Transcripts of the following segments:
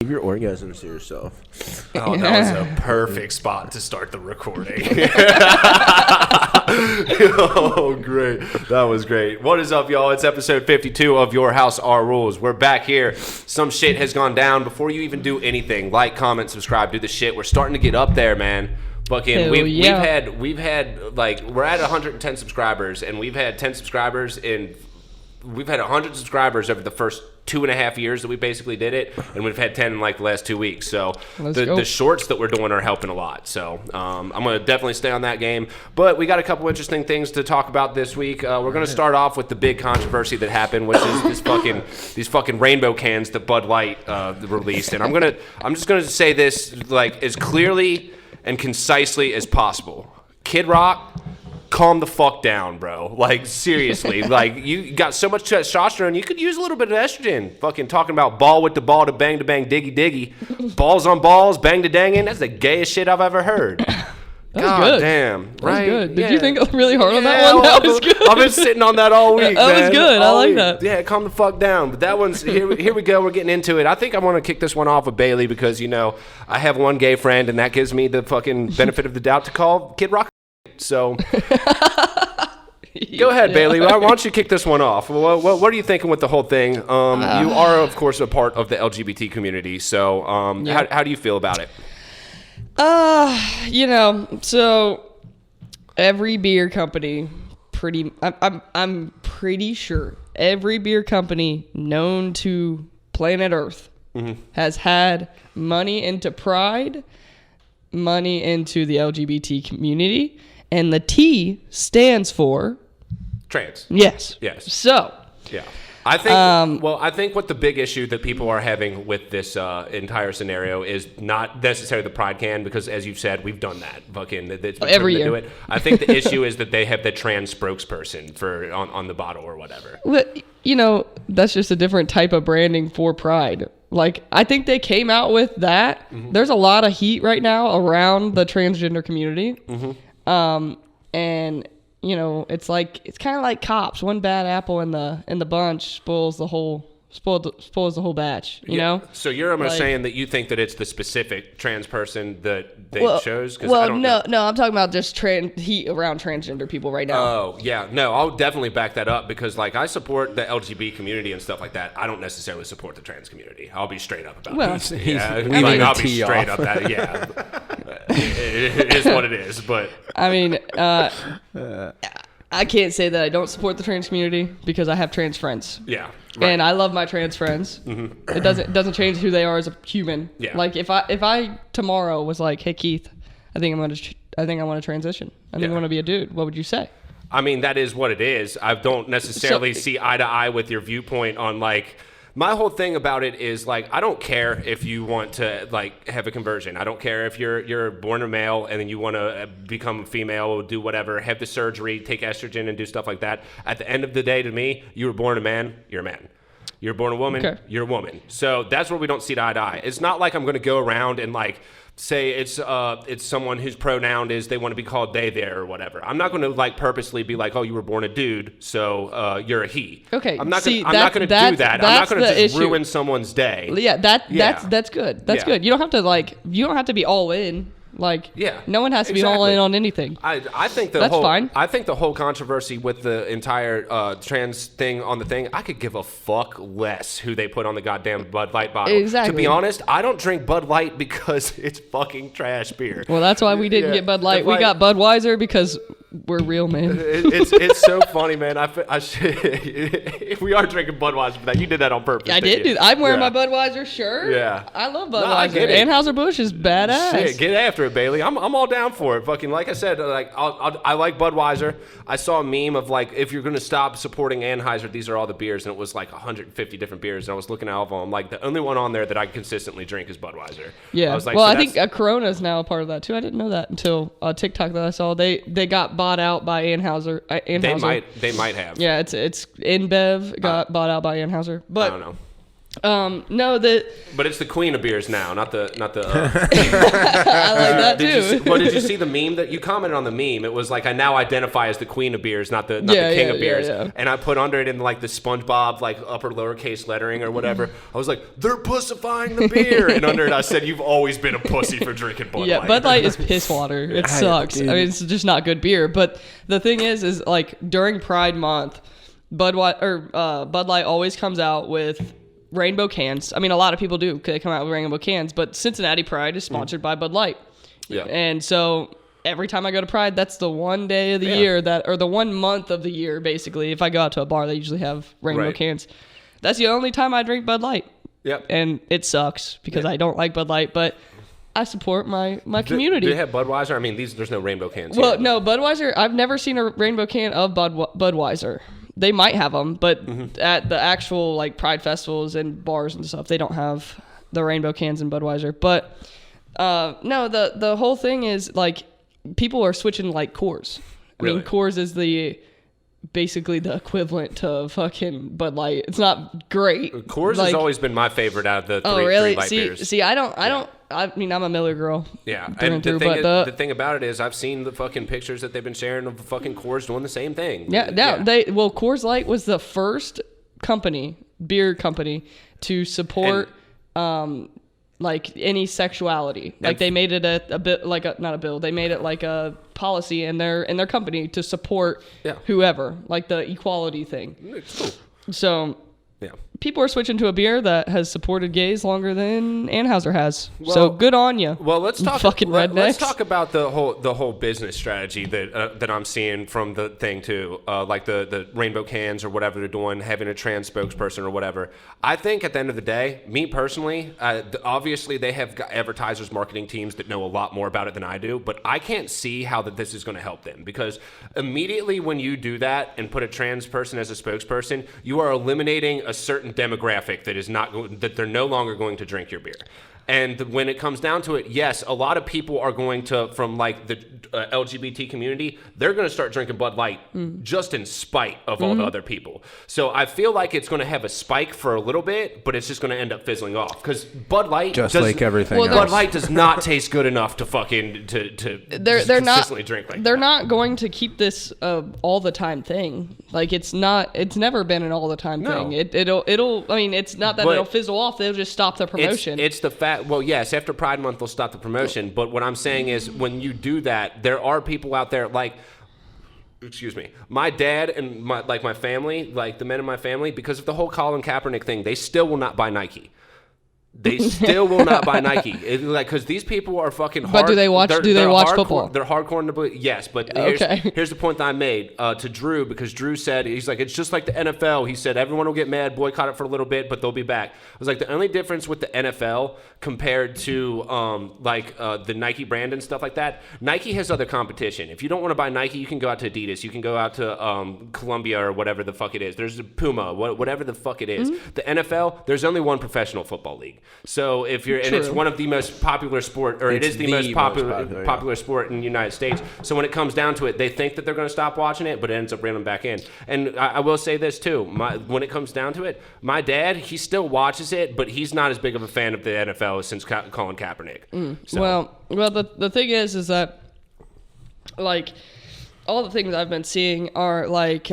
Give your orgasms to yourself. Oh, that was a perfect spot to start the recording. Oh, great. That was great. What is up, y'all? It's episode 52 of Your House, Our Rules. We're back here. Some shit has gone down. Before you even do anything, like, comment, subscribe, do the shit. We're starting to get up there, man. Fucking, we've had like, we're at 110 subscribers, and we've had 10 subscribers in... We've had 100 subscribers over the first 2.5 years that we basically did it, and we've had 10 in like the last 2 weeks. So the shorts that we're doing are helping a lot. So I'm going to definitely stay on that game. But we got a couple interesting things to talk about this week. We're going to start off with the big controversy that happened, which is these fucking rainbow cans that Bud Light released. And I'm just going to say this like as clearly and concisely as possible. Kid Rock, calm the fuck down, bro. Like, seriously. Like, you got so much testosterone, you could use a little bit of estrogen. Fucking talking about ball with the ball to bang, diggy, diggy. Balls on balls, bang to dangin'. That's the gayest shit I've ever heard. That was God good. Damn. That was right? good. Did you think really hard on that one? Well, That was good. I've been sitting on that all week, That man. was good. I like that. Yeah, calm the fuck down. But that one's, here we go. We're getting into it. I think I want to kick this one off with Bailey because, you know, I have one gay friend, and that gives me the fucking benefit of the doubt to call Kid Rock. So... Go ahead, Bailey. Why don't you kick this one off? What are you thinking with the whole thing? You are, of course, a part of the LGBT community. So how do you feel about it? So every beer company, I'm pretty sure every beer company known to planet Earth has had money into Pride, money into the LGBT community, and the T stands for trans. Yes. So, yeah. I think I think what the big issue that people are having with this entire scenario is not necessarily the Pride can, because as you've said, we've done that. Fucking it's been every year. Do it. I think the issue is that they have the trans spokesperson for on the bottle or whatever. But, that's just a different type of branding for Pride. Like, I think they came out with that. Mm-hmm. There's a lot of heat right now around the transgender community. Mm-hmm. And it's kind of like cops. One bad apple in the bunch spoils the whole batch. You know. So you're almost saying that you think that it's the specific trans person that they chose? No, I'm talking about just heat around transgender people right now. Oh yeah, no, I'll definitely back that up because like I support the LGBT community and stuff like that. I don't necessarily support the trans community. I'll be straight up about that. I'll be straight up that. Yeah, it is what it is. But I mean. I can't say that I don't support the trans community because I have trans friends. Yeah. Right. And I love my trans friends. Mm-hmm. It doesn't change who they are as a human. Yeah. Like if I tomorrow was like, "Hey Keith, I think I want to transition. I think I want to be a dude." What would you say? I mean, that is what it is. I don't necessarily see eye to eye with your viewpoint on like. My whole thing about it is like I don't care if you want to like have a conversion. I don't care if you're born a male and then you want to become a female or do whatever, have the surgery, take estrogen and do stuff like that. At the end of the day, to me, you were born a man, you're a man. You're born a woman, You're a woman. So that's where we don't see eye to eye. It's not like I'm going to go around and like say it's someone whose pronoun is they want to be called they, there, or whatever. I'm not going to like purposely be like, oh, you were born a dude, so you're a he. Okay. I'm not going to do that. I'm not going to just ruin someone's day. Yeah, that's good. That's good. You don't have to be all in. Like, no one has to be all in on anything. I think that's fine. I think the whole controversy with the entire trans thing on the thing, I could give a fuck less who they put on the goddamn Bud Light bottle. Exactly. To be honest, I don't drink Bud Light because it's fucking trash beer. Well, that's why we didn't get Bud Light. We got Budweiser because we're real, man. It's so funny, man. We are drinking Budweiser for that. You did that on purpose. I did. I'm wearing my Budweiser shirt. Yeah. I love Budweiser. No, I get it. Anheuser-Busch is badass. Shit, get after it, Bailey. I'm all down for it. Fucking like I said, like I like Budweiser. I saw a meme of like if you're gonna stop supporting Anheuser, these are all the beers, and it was like 150 different beers. And I was looking at all of them. Like the only one on there that I consistently drink is Budweiser. Yeah. I was like, well, I think Corona is now a part of that too. I didn't know that until TikTok that I saw. They got bought out by Anheuser. They might have. Yeah, it's InBev got bought out by Anheuser. But I don't know. No, But it's the queen of beers now, not the. I like that too. Did you see the meme that you commented on the meme? It was like, I now identify as the queen of beers, not the king of beers. Yeah. And I put under it in like the SpongeBob like upper lowercase lettering or whatever. I was like, they're pussifying the beer, and under it I said, you've always been a pussy for drinking Bud Light. Yeah, Bud Light is piss water. It sucks. I mean, it's just not good beer. But the thing is like during Pride Month, Bud Light always comes out with rainbow cans. I mean, a lot of people do. They come out with rainbow cans, but Cincinnati Pride is sponsored by Bud Light. Yeah. And so every time I go to Pride, that's the one day of the year or the 1 month of the year, basically. If I go out to a bar, they usually have rainbow cans. That's the only time I drink Bud Light. Yep. And it sucks because I don't like Bud Light, but I support my community. Do they have Budweiser? I mean, there's no rainbow cans. Well, here. no, Budweiser, I've never seen a rainbow can of Budweiser. They might have them, but at the actual like Pride festivals and bars and stuff, they don't have the rainbow cans in Budweiser. But no, the whole thing is like people are switching to like Coors. I mean, Coors is basically the equivalent to fucking Bud Light. It's not great. Coors has always been my favorite out of the three light beers. See, I mean, I'm a Miller girl. Yeah, and the thing about it is, I've seen the fucking pictures that they've been sharing of the fucking Coors doing the same thing. Yeah, Coors Light was the first beer company to support like any sexuality. Like they made it a bit like not a bill. They made it like a policy in their company to support whoever, like the equality thing. It's cool. So people are switching to a beer that has supported gays longer than Anheuser has. So good on you. Well, let's talk. Fucking rednecks. Let's talk about the whole business strategy that I'm seeing from the thing too, like the rainbow cans or whatever they're doing, having a trans spokesperson or whatever. I think at the end of the day, me personally, obviously they have got advertisers, marketing teams that know a lot more about it than I do, but I can't see how this is going to help them, because immediately when you do that and put a trans person as a spokesperson, you are eliminating a certain demographic that they're no longer going to drink your beer. And when it comes down to it, yes, a lot of people are going to, from like the LGBT community, they're going to start drinking Bud Light just in spite of all the other people. So I feel like it's going to have a spike for a little bit, but it's just going to end up fizzling off, because Bud Light like everything else. Bud Light does not taste good enough to fucking they're consistently drink like they're that. not going to keep this all the time thing. Like it's never been an all the time thing. It'll I mean, it's not that it'll fizzle off. They'll just stop the promotion. It's the fact. Well, yes, after Pride Month they'll stop the promotion. But what I'm saying is, when you do that, there are people out there like, excuse me, my dad and my family, like the men in my family, because of the whole Colin Kaepernick thing, they still will not buy Nike. They still will not buy Nike, because these people are fucking hard. But do they watch? Do they watch football? They're hardcore into yes, but here's the point that I made to Drew, because Drew said, he's like, it's just like the NFL. He said everyone will get mad, boycott it for a little bit, but they'll be back. I was like, the only difference with the NFL compared to the Nike brand and stuff like that, Nike has other competition. If you don't want to buy Nike, you can go out to Adidas, you can go out to Columbia or whatever the fuck it is. There's Puma, whatever the fuck it is. The NFL, there's only one professional football league. So if you're, and it's one of the most popular sport, or it is the most popular sport in the United States. So when it comes down to it, they think that they're going to stop watching it, but it ends up bringing them back in. And I will say this too, when it comes down to it, my dad, he still watches it, but he's not as big of a fan of the NFL since Colin Kaepernick. So. Well, the thing is that, like, all the things I've been seeing are like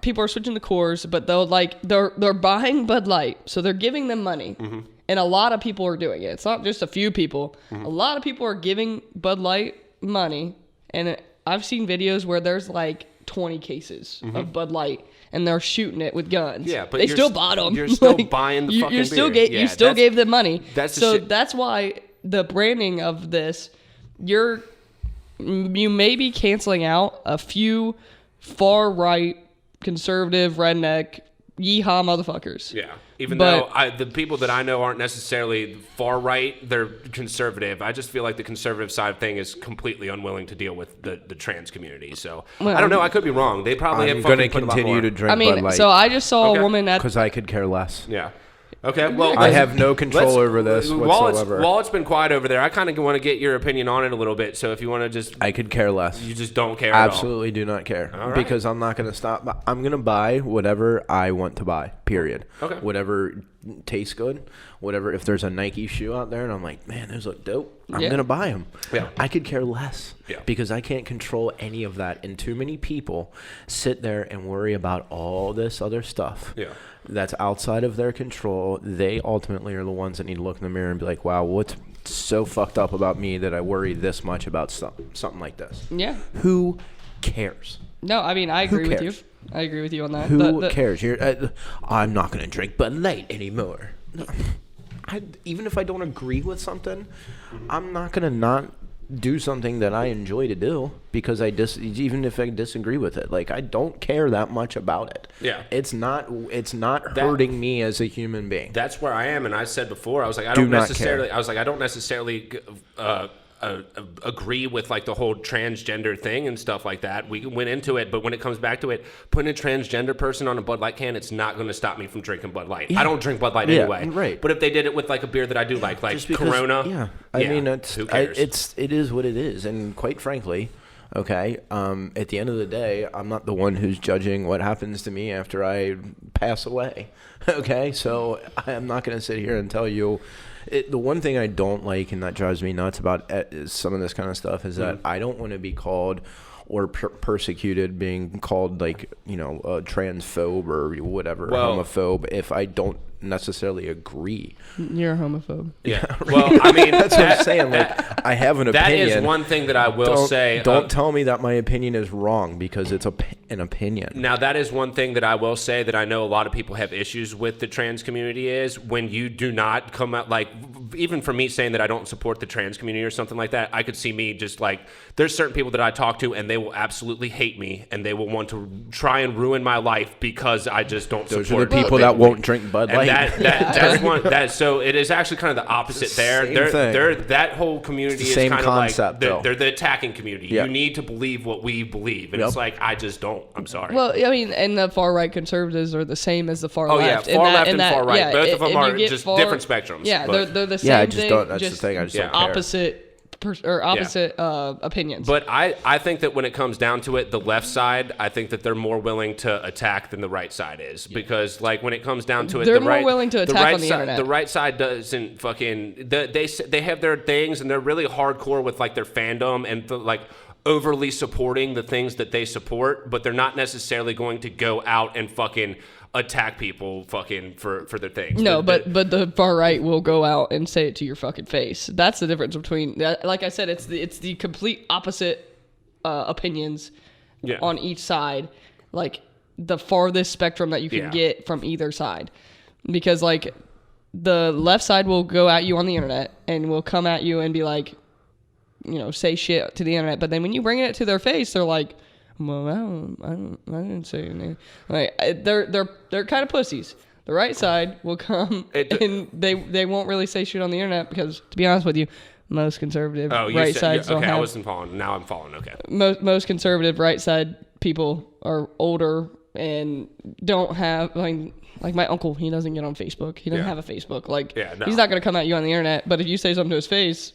people are switching to Coors, but they're buying Bud Light, so they're giving them money. And a lot of people are doing it. It's not just a few people. A lot of people are giving Bud Light money. And I've seen videos where there's like 20 cases of Bud Light, and they're shooting it with guns. Yeah, but they still bought them. You're still buying the fucking beer. You still gave them money. That's why the branding of this, you may be canceling out a few far right, conservative, redneck, yeehaw motherfuckers. Yeah. Even though the people that I know aren't necessarily far right, they're conservative. I just feel like the conservative side of thing is completely unwilling to deal with the trans community. So I don't know. I could be wrong. They probably have fucking put a lot more. I'm going to continue to drink Bud Light. So I just saw a woman at, because I could care less. Yeah. Okay, well, I have no control over this whatsoever. While it's been quiet over there, I kind of want to get your opinion on it a little bit. So if you want to just... I could care less. You just don't care at all? Absolutely do not care. All right. Because I'm not going to stop. I'm going to buy whatever I want to buy, period. Okay. Whatever taste good, whatever. If there's a Nike shoe out there and I'm like, man, those look dope, I'm gonna buy them. Yeah. I could care less because I can't control any of that, and too many people sit there and worry about all this other stuff that's outside of their control. They ultimately are the ones that need to look in the mirror and be like, wow, what's so fucked up about me that I worry this much about something like this? Yeah. Who cares? No, I mean, I agree with you. I agree with you on that. Who cares? I'm not going to drink Bud Light anymore. No. Even if I don't agree with something, I'm not going to not do something that I enjoy to do because even if I disagree with it. Like, I don't care that much about it. Yeah. It's not hurting me as a human being. That's where I am, and I said before, I was like, I don't necessarily agree with like the whole transgender thing and stuff like that. We went into it, but when it comes back to it, putting a transgender person on a Bud Light can, it's not going to stop me from drinking Bud Light. I don't drink Bud Light anyway. Right. But if they did it with like a beer that I do like Corona, I mean, who cares? It is what it is, and quite frankly, okay, at the end of the day, I'm not the one who's judging what happens to me after I pass away. Okay, so I'm not going to sit here and tell you. The one thing I don't like, and that drives me nuts about some of this kind of stuff, is that I don't want to be called or persecuted, being called like, a transphobe or whatever, homophobe, if I don't necessarily agree. You're a homophobe. Yeah. Well, I mean, that's what I'm saying. Like, I have an opinion. That is one thing that I will say. Don't tell me that my opinion is wrong, because it's an opinion. Now, that is one thing that I will say that I know a lot of people have issues with the trans community is when you do not come out, like, even for me saying that I don't support the trans community or something like that, I could see me just like, there's certain people that I talk to and they will absolutely hate me and they will want to try and ruin my life because I just don't support. Those are the people that won't drink Bud Light. That's one. So it is actually kind of the opposite there. That whole community is kind of like they're the attacking community. You need to believe what we believe, and it's like, I just don't. I'm sorry. Well, I mean, and the far right conservatives are the same as the far left. Far left and far right. Both of them are just different spectrums. Yeah, they're the same. Yeah, I just don't. That's the thing. I just don't care. Opposite opinions. But I think that when it comes down to it, the left side, I think that they're more willing to attack than the right side is. Because, like, when it comes down to it, they're more willing to attack on the internet. The right side doesn't fucking... They have their things, and they're really hardcore with, like, their fandom and, like, overly supporting the things that they support, but they're not necessarily going to go out and fucking attack people fucking for their things. No, but the far right will go out and say it to your fucking face. That's the difference between, like I said, it's the complete opposite opinions on each side, like the farthest spectrum that you can get from either side. Because like the left side will go at you on the internet and will come at you and be like, say shit to the internet, but then when you bring it to their face, they're like, well, I didn't say anything. Like, they're kind of pussies. The right side will come and they won't really say shit on the internet because, to be honest with you, most conservative right sides don't have. I wasn't following. Now I'm following. Okay. Most conservative right side people are older and don't have like my uncle. He doesn't get on Facebook. He doesn't have a Facebook. Like he's not gonna come at you on the internet. But if you say something to his face,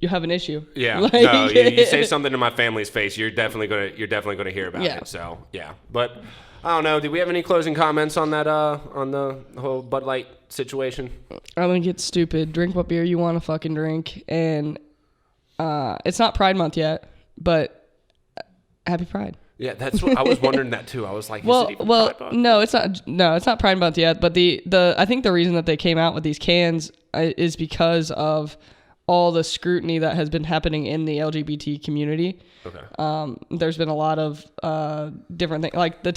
you have an issue. Yeah. Like, no, you say something to my family's face, you're definitely gonna hear about it. So yeah. But I don't know. Do we have any closing comments on that? On the whole Bud Light situation? I think it's stupid. Drink what beer you want to fucking drink, and it's not Pride Month yet, but happy Pride. Yeah, that's what I was wondering that too. I was like, Pride Month? No, it's not. No, it's not Pride Month yet. But I think the reason that they came out with these cans is because of all the scrutiny that has been happening in the LGBT community. Okay. There's been a lot of different things, like the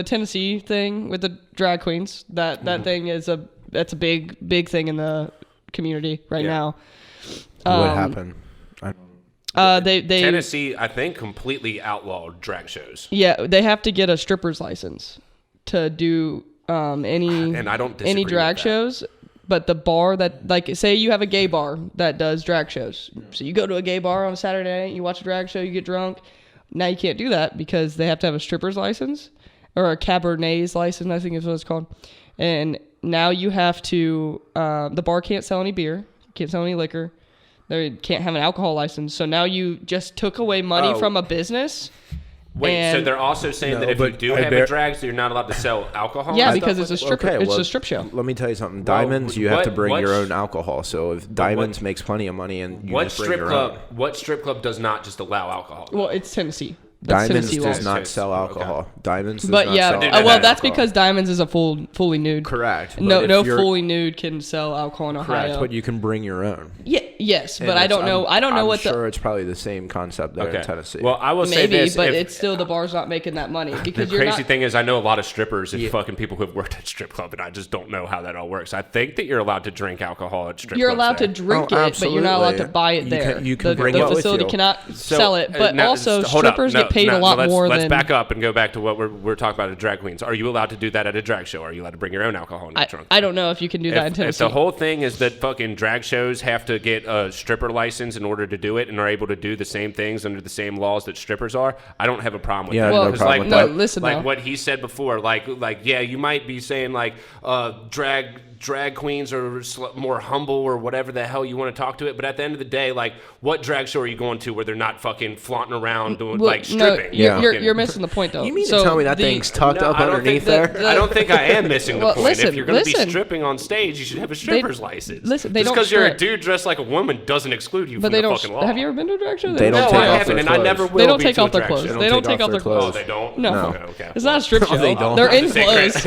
Tennessee thing with the drag queens. That thing that's a big thing in the community right now. What happened? Tennessee, I think, completely outlawed drag shows. Yeah, they have to get a stripper's license to do any drag shows. But the bar that, like, say you have a gay bar that does drag shows. So you go to a gay bar on a Saturday, you watch a drag show, you get drunk. Now you can't do that because they have to have a stripper's license or a Cabernet's license, I think is what it's called. And now you have to, the bar can't sell any beer, can't sell any liquor. They can't have an alcohol license. So now you just took away money from a business Wait, so they're also saying that if you do have a drag, so you're not allowed to sell alcohol? Yeah, because it's a strip. Okay, it's a strip show. Let me tell you something. Diamonds, you have to bring your own alcohol. So if Diamonds makes plenty of money and you just bring your own. What strip club does not just allow alcohol? Well, it's Tennessee. That's Diamonds Tennessee does law. not sell alcohol. Okay. Diamonds does But not yeah, sell well, that's alcohol. because Diamonds is a fully nude. Correct. No fully nude can sell alcohol in Ohio. Correct, but you can bring your own. Yeah, yes, but And I don't know. I don't know I'm what sure it's probably the same concept there in Tennessee. Well, I will say maybe, this. but it's still the bar's not making that money because The you're crazy not. thing is, I know a lot of strippers and fucking people who have worked at strip club, and I just don't know how that all works. I think that you're allowed to drink alcohol at strip You're clubs allowed there. to drink Oh, it, but you're not allowed to absolutely. buy it You there. can- you can bring the it with facility you. cannot So, sell it. But now, also, hold up. strippers No, get paid no, a lot more let's than. back up and go back to what we're talking about at drag queens. Are you allowed to do that at a drag show? Are you allowed to bring your own alcohol in your trunk? I don't know if you can do that in If Tennessee. the whole thing is that fucking drag shows have to get a stripper license in order to do it and are able to do the same things under the same laws that strippers are, I don't have a problem with Yeah, that. no Because, problem like, with that. No, listen, like though. what he said before, like yeah, you might be saying like drag queens are more humble or whatever the hell you want to talk to it, but at the end of the day, like, what drag show are you going to where they're not fucking flaunting around doing Well, like no, stripping? you're missing the point though. You mean So to tell me that the- thing's tucked up I don't underneath think there? I don't think I am missing the Well, point. listen, If you're going to be listen. stripping on stage, you should have a stripper's license. listen, they Just don't because you're a strip. dude dressed like a woman doesn't exclude you But from they the don't. fucking law. Have you ever been to a drag show? They don't No, take I off haven't, their and I clothes. never will. They don't be take to a off their drag clothes. show. They don't take off their Oh, clothes. they don't. No. Okay. It's not a strip show. They don't. They're in Just say clothes,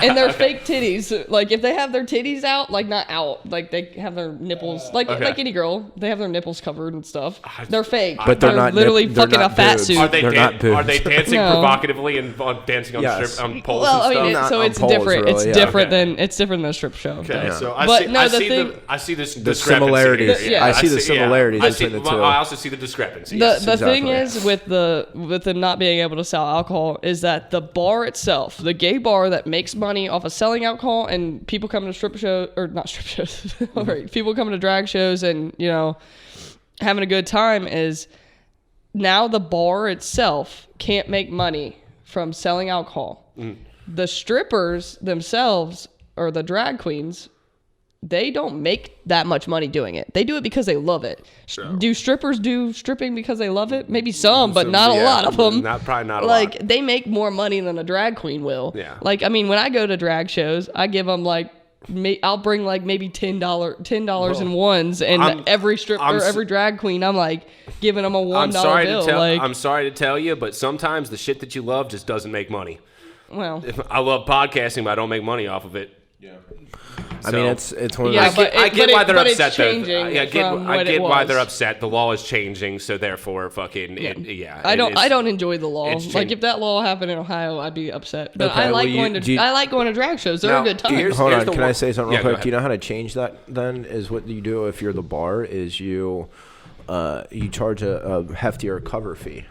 and they're fake titties. Like if they have their titties out, like not out, like they have their nipples, like any girl, they have their nipples covered and stuff. They're fake, But they're they're not literally they're fucking not a fat boobs. suit. Are they They're not are they boobs. dancing No. provocatively and dancing on Yes. strip poles Well, I and mean, stuff? so Not it's on poles, different. really, It's yeah. different Okay. than a strip show. Okay, Yeah. so I But see, no, I the see thing- I see this The discrepancy similarities. here. Yeah. I see the similarities I see, between the two. I also see the discrepancy. The thing exactly. is with them not being able to sell alcohol is that the bar itself, the gay bar that makes money off of selling alcohol, and people coming to strip shows or not strip shows, all right, people coming to drag shows and having a good time is now the bar itself can't make money from selling alcohol. The strippers themselves or the drag queens, they don't make that much money doing it. They do it because they love it. Do strippers do stripping because they love it? Maybe some, but not a lot of them. Probably not a Like lot. they make more money than a drag queen will. Yeah. Like I mean, when I go to drag shows, I give them like I'll bring like maybe $10 in ones, and every stripper, every drag queen, I'm like giving them a $1 bill. I'm sorry to tell you, but sometimes the shit that you love just doesn't make money. Well, I love podcasting, but I don't make money off of it. Yeah. I mean, it's one of Yeah, those. but I get why they're it's upset. Though. changing I get from what it why was. they're upset. The law is changing, so therefore, fucking I don't enjoy the law. it's Like changed. if that law happened in Ohio, I'd be upset. But Okay, I like well, I like going to drag shows. They're Now, a good time. here's- Hold on, the can I one- say something Yeah, real go quick? Do you ahead. know how to change that? Then is what you do if you're the bar is you charge a heftier cover fee.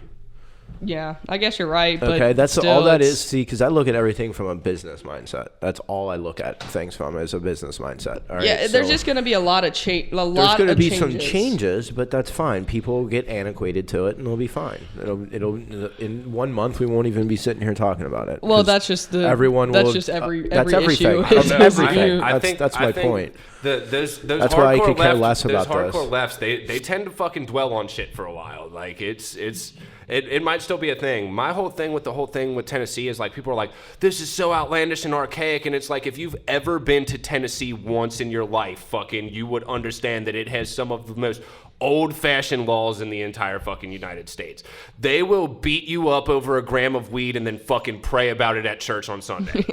Yeah, I guess you're right. But Okay, that's still, all that it's- is. See, because I look at everything from a business mindset. That's all I look at things from is a business mindset. All right, Yeah, there's so just going to be a lot of change. there's going to be some changes, but that's fine. People get antiquated to it, and they'll be fine. It'll in 1 month we won't even be sitting here talking about it. Well, 'cause that's just the everyone. That's will, just every that's every everything. issue. That's is everything. you. That's my point. Those That's why I hardcore could care left- less about those hardcore this. lefts. They tend to fucking dwell on shit for a while. Like it might still be a thing. My whole thing with Tennessee is like people are like, this is so outlandish and archaic, and it's like if you've ever been to Tennessee once in your life, fucking you would understand that it has some of the most old-fashioned laws in the entire fucking United States. They will beat you up over a gram of weed and then fucking pray about it at church on Sunday.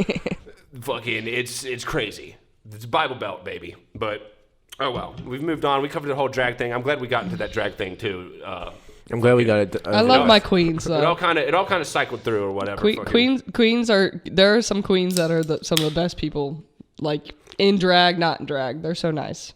Fucking it's crazy. It's Bible Belt, baby. But oh well, we've moved on. We covered the whole drag thing. I'm glad we got into that drag thing too. I'm glad we got it. I love my queens. It all kind of cycled through or whatever. Queens are there are some queens that are some of the best people, like in drag, not in drag. They're so nice.